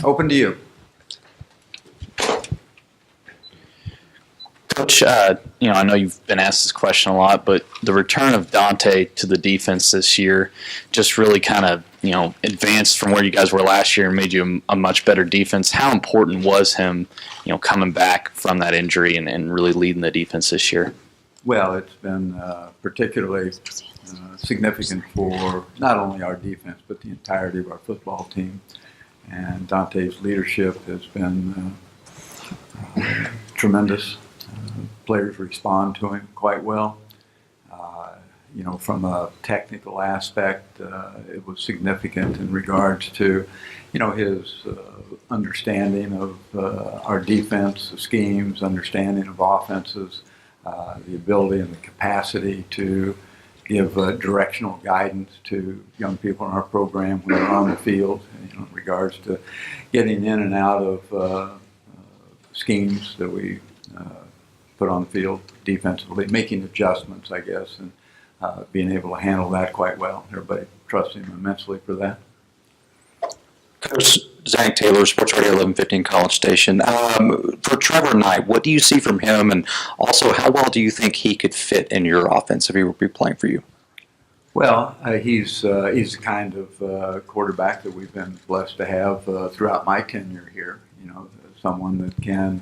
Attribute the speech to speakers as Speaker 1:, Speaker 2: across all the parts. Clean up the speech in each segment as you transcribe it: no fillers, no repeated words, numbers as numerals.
Speaker 1: Open to you.
Speaker 2: Coach, I know you've been asked this question a lot, but the return of Dante to the defense this year just really kind of, advanced from where you guys were last year and made you a much better defense. How important was him, coming back from that injury and really leading the defense this year?
Speaker 1: Well, it's been particularly significant for not only our defense, but the entirety of our football team. And Dante's leadership has been tremendous. Players respond to him quite well. From a technical aspect, it was significant in regards to, his understanding of our defense, the schemes, understanding of offenses, the ability and the capacity to give directional guidance to young people in our program when they're on the field, in regards to getting in and out of schemes that we put on the field defensively, making adjustments, I guess, and being able to handle that quite well. Everybody trusts him immensely for that.
Speaker 3: Coach Zach Taylor, Sports Radio 1115 College Station. For Trevor Knight, what do you see from him, and also how well do you think he could fit in your offense if he would be playing for you?
Speaker 1: Well, he's the kind of quarterback that we've been blessed to have throughout my tenure here. Someone that can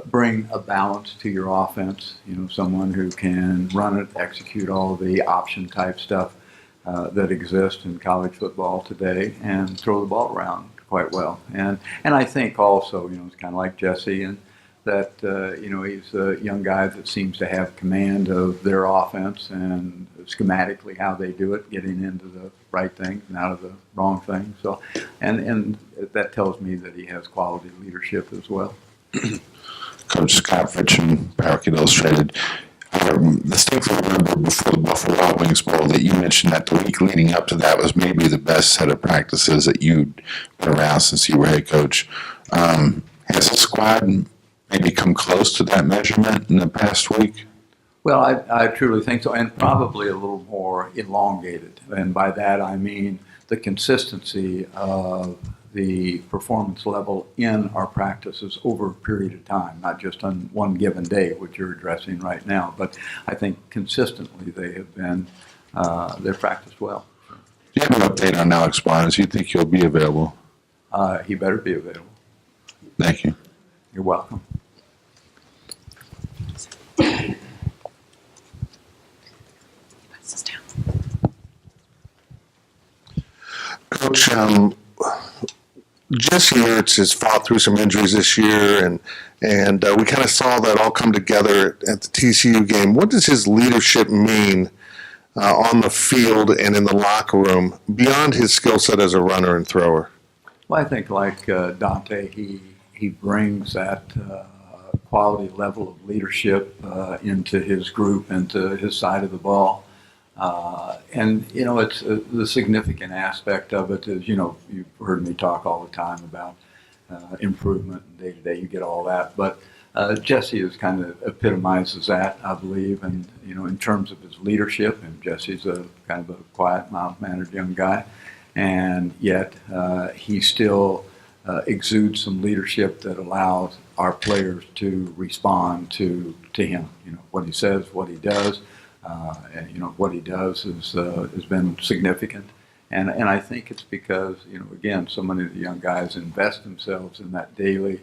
Speaker 1: bring a balance to your offense. Someone who can run it, execute all the option type stuff that exists in college football today, and throw the ball around quite well. And I think also, it's kind of like Jesse, and that he's a young guy that seems to have command of their offense and schematically how they do it, getting into the right things and out of the wrong things. So, and that tells me that he has quality leadership as well.
Speaker 4: Coach Scott Fitch and Parakeet Illustrated. Distinctly remember before the Buffalo Wild Wings Bowl that you mentioned that the week leading up to that was maybe the best set of practices that you'd been around since you were head coach. Has the squad maybe come close to that measurement in the past week?
Speaker 1: Well, I truly think so, and probably a little more elongated. And by that I mean the consistency of the performance level in our practices over a period of time, not just on one given day, which you're addressing right now. But I think consistently they have been, they've practiced well.
Speaker 4: Do you have an update on Alex Barnes? Do you think he'll be available?
Speaker 1: He better be available.
Speaker 4: Thank you.
Speaker 1: You're welcome.
Speaker 4: Coach, Jesse Ertz has fought through some injuries this year, and we kind of saw that all come together at the TCU game. What does his leadership mean on the field and in the locker room beyond his skill set as a runner and thrower?
Speaker 1: Well, I think like Dante, he brings that quality level of leadership into his group, into his side of the ball. And it's the significant aspect of it is, you've heard me talk all the time about improvement and day to day, you get all that. But Jesse is kind of epitomizes that, I believe, and, in terms of his leadership, and Jesse's a kind of a quiet, mild-mannered young guy, and yet he still exudes some leadership that allows our players to respond to him, what he says, what he does. And what he does has been significant, and I think it's because again, so many of the young guys invest themselves in that daily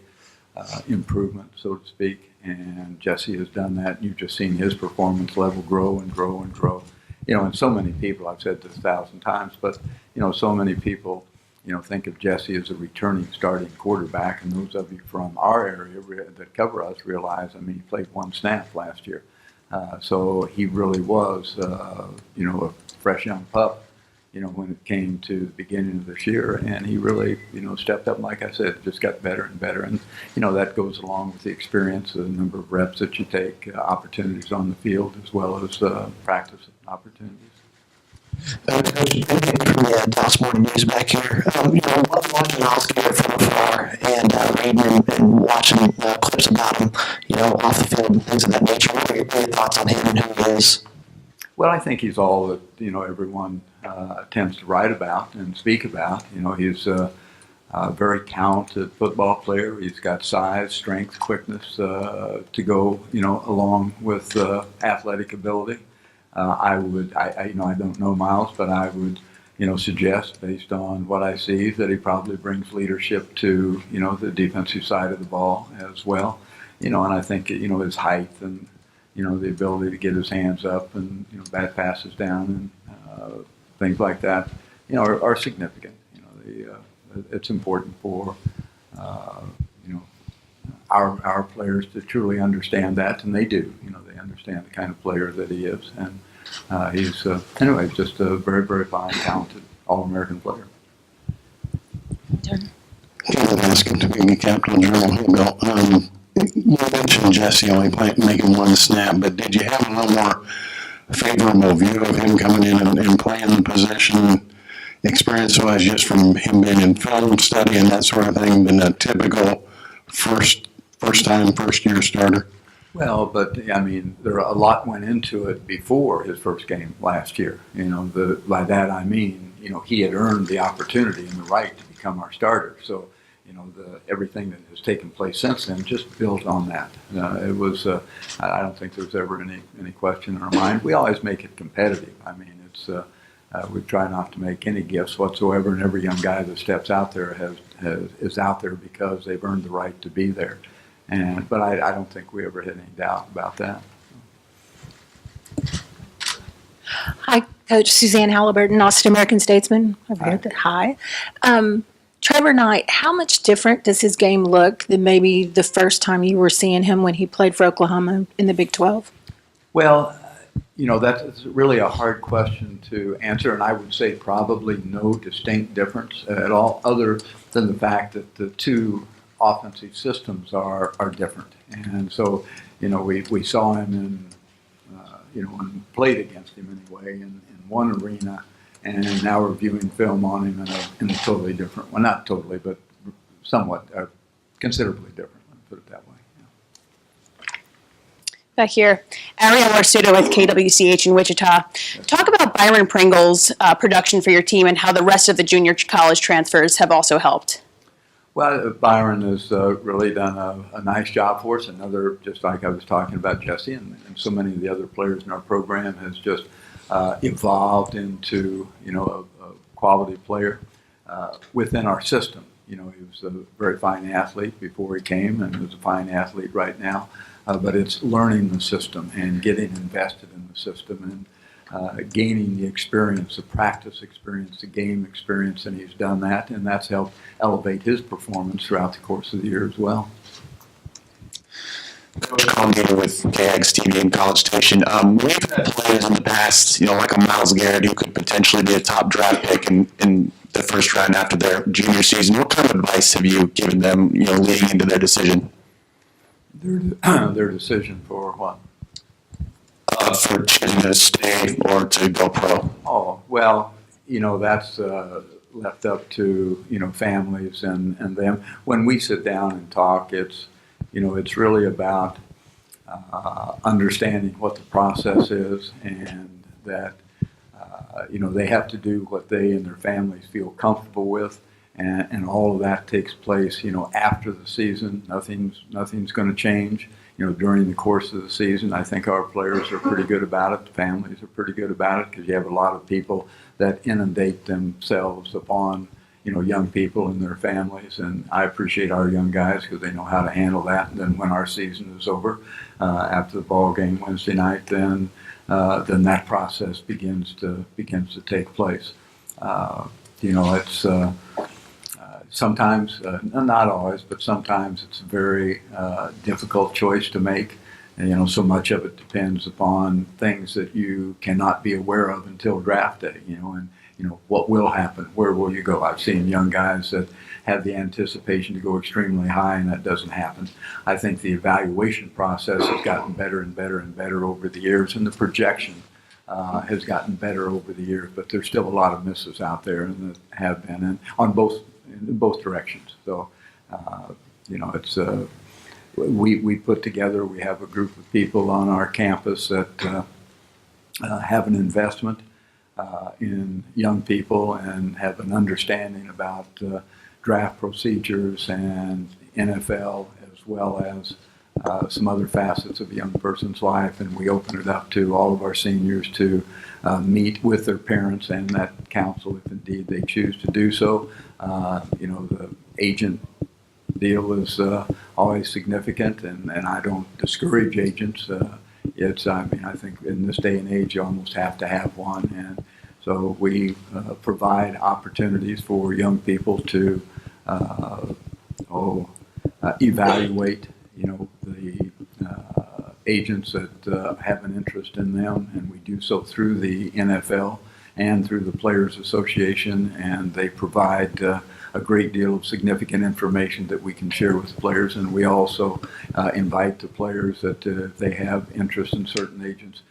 Speaker 1: improvement, so to speak, and Jesse has done that. And you've just seen his performance level grow and grow and grow. And so many people, I've said this 1,000 times, but so many people think of Jesse as a returning starting quarterback, and those of you from our area that cover us realize, he played one snap last year. So he really was, a fresh young pup, when it came to the beginning of this year. And he really, stepped up, like I said, just got better and better. And, that goes along with the experience, the number of reps that you take, opportunities on the field, as well as practice opportunities.
Speaker 5: Coach, from the Dallas Morning News back here. Love watching Miles Garrett from afar and reading and watching clips about him, off the field and things of that nature. What are your thoughts on him and who he is?
Speaker 1: Well, I think he's all that everyone tends to write about and speak about. He's very talented football player. He's got size, strength, quickness to go, along with athletic ability. I don't know Miles, but I would, suggest based on what I see that he probably brings leadership to, the defensive side of the ball as well. And I think, his height and, the ability to get his hands up and, bat passes down and things like that, are significant. It's important for our players to truly understand that, and they do. They understand the kind of player that he is, and he's anyway just a very, very fine, talented All-American player.
Speaker 6: Kind of asking to be captain of Journal. Hey, Bill. You mentioned Jesse only making one snap, but did you have a little more favorable view of him coming in and playing the position? Experience-wise, just from him being in film study and that sort of thing, than a typical first-year starter?
Speaker 1: Well, but I mean, a lot went into it before his first game last year. By that I mean, he had earned the opportunity and the right to become our starter. So, everything that has taken place since then just built on that. It was. I don't think there's ever any question in our mind. We always make it competitive. I mean, it's. We try not to make any gifts whatsoever, and every young guy that steps out there is out there because they've earned the right to be there. But I don't think we ever had any doubt about that.
Speaker 7: Hi, Coach Suzanne Halliburton, Austin American Statesman. I've heard that. Hi. Trevor Knight, how much different does his game look than maybe the first time you were seeing him when he played for Oklahoma in the Big 12?
Speaker 1: Well, that's really a hard question to answer, and I would say probably no distinct difference at all, other than the fact that the two offensive systems are different. And so, we saw him and played against him anyway in one arena, and now we're viewing film on him in a totally different, well, not totally, but somewhat considerably different, let's put it that way.
Speaker 8: Back here, Ariel Arsuda with KWCH in Wichita. Talk about Byron Pringle's production for your team and how the rest of the junior college transfers have also helped.
Speaker 1: Well, Byron has really done a nice job for us. Another, just like I was talking about Jesse and so many of the other players in our program, has just evolved into, a quality player within our system. He was a very fine athlete before he came and is a fine athlete right now. But it's learning the system and getting invested in the system and gaining the experience, the practice experience, the game experience, and he's done that, and that's helped elevate his performance throughout the course of the year as well.
Speaker 6: Coach Congater with KAGS TV in College Station. We've had players in the past, like a Myles Garrett, who could potentially be a top draft pick in the first round after their junior season. What kind of advice have you given them, leading into their decision?
Speaker 1: Their decision for what?
Speaker 6: For choosing to stay or to go pro.
Speaker 1: Oh, well, that's left up to, families and them. When we sit down and talk, it's really about understanding what the process is and that, they have to do what they and their families feel comfortable with. And all of that takes place, after the season. Nothing's going to change, during the course of the season. I think our players are pretty good about it. The families are pretty good about it because you have a lot of people that inundate themselves upon, young people and their families. And I appreciate our young guys because they know how to handle that. And then when our season is over, after the ball game Wednesday night, then that process begins to take place. It's sometimes, not always, but sometimes it's a very difficult choice to make. And, so much of it depends upon things that you cannot be aware of until draft day, and, what will happen, where will you go? I've seen young guys that have the anticipation to go extremely high, and that doesn't happen. I think the evaluation process has gotten better and better and better over the years, and the projection has gotten better over the years, but there's still a lot of misses out there and that have been in both directions. So, it's we put together. We have a group of people on our campus that have an investment in young people and have an understanding about draft procedures and NFL, as well as some other facets of a young person's life, and we open it up to all of our seniors to meet with their parents and that counsel if indeed they choose to do so. The agent deal is always significant, and I don't discourage agents. I think in this day and age you almost have to have one, and so we provide opportunities for young people to evaluate the agents that have an interest in them, and we do so through the NFL and through the Players Association, and they provide a great deal of significant information that we can share with players, and we also invite the players that if they have interest in certain agents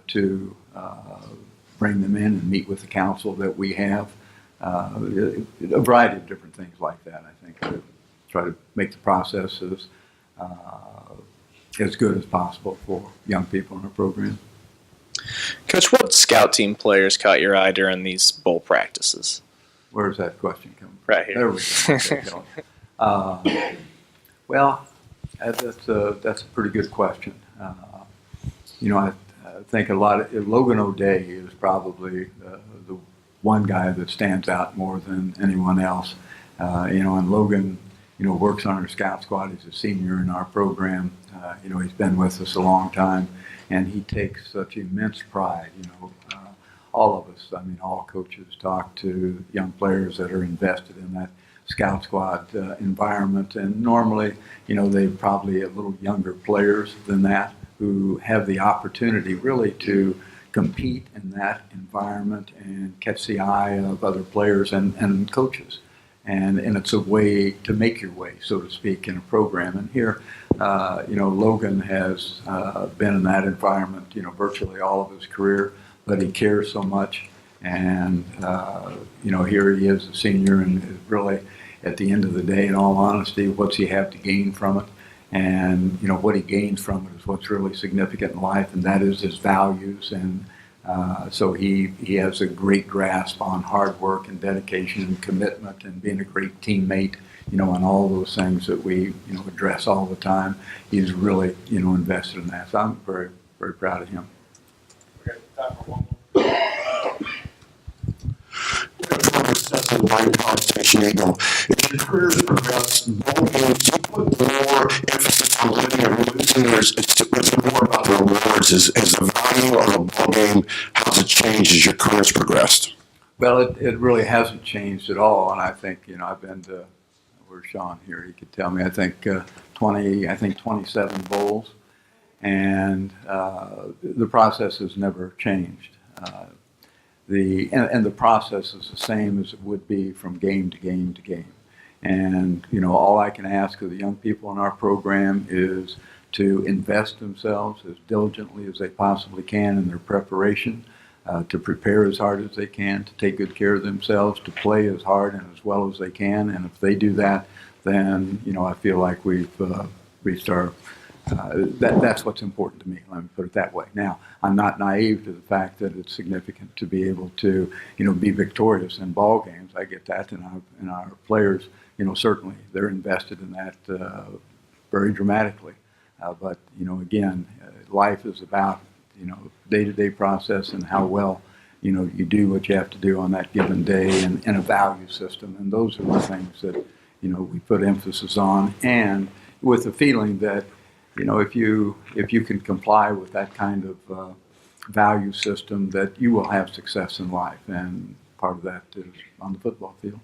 Speaker 1: to bring them in and meet with the counsel that we have. A variety of different things like that, I think, to try to make the process as good as possible for young people in our program.
Speaker 9: Coach, what scout team players caught your eye during these bowl practices?
Speaker 1: Where's that question coming from?
Speaker 9: Right here.
Speaker 1: There we go. Well, that's a pretty good question. I think a lot of Logan O'Day is probably the one guy that stands out more than anyone else. And Logan, works on our scout squad. He's a senior in our program. He's been with us a long time, and he takes such immense pride. All of us, all coaches talk to young players that are invested in that scout squad environment, and normally, they're probably a little younger players than that who have the opportunity really to compete in that environment and catch the eye of other players and coaches. And it's a way to make your way, so to speak, in a program. And here, Logan has been in that environment, virtually all of his career, but he cares so much. And, here he is, a senior, and really, at the end of the day, in all honesty, what's he have to gain from it? And, what he gains from it is what's really significant in life, and that is his values. And so he has a great grasp on hard work and dedication and commitment and being a great teammate, and all those things that we, address all the time. He's really, invested in that. So I'm very, very proud of him.
Speaker 6: College Station Eagle. As your careers progress, bowl games, do you put more emphasis on living or losing, or is it more about the rewards? Is the value of a bowl game, how's it changed as your careers progressed?
Speaker 1: Well, it really hasn't changed at all, and I think, I've been to, where's Sean here? He could tell me, I think 27 bowls, and the process has never changed. The process is the same as it would be from game to game to game. And, all I can ask of the young people in our program is to invest themselves as diligently as they possibly can in their preparation, to prepare as hard as they can, to take good care of themselves, to play as hard and as well as they can. And if they do that, then, I feel like we've reached our that's what's important to me. Let me put it that way. Now, I'm not naive to the fact that it's significant to be able to, be victorious in ball games. I get that, and our players, certainly they're invested in that very dramatically. But again, life is about day-to-day process and how well you do what you have to do on that given day, and a value system. And those are the things that we put emphasis on, and with the feeling that. If you can comply with that kind of value system, that you will have success in life, and part of that is on the football field.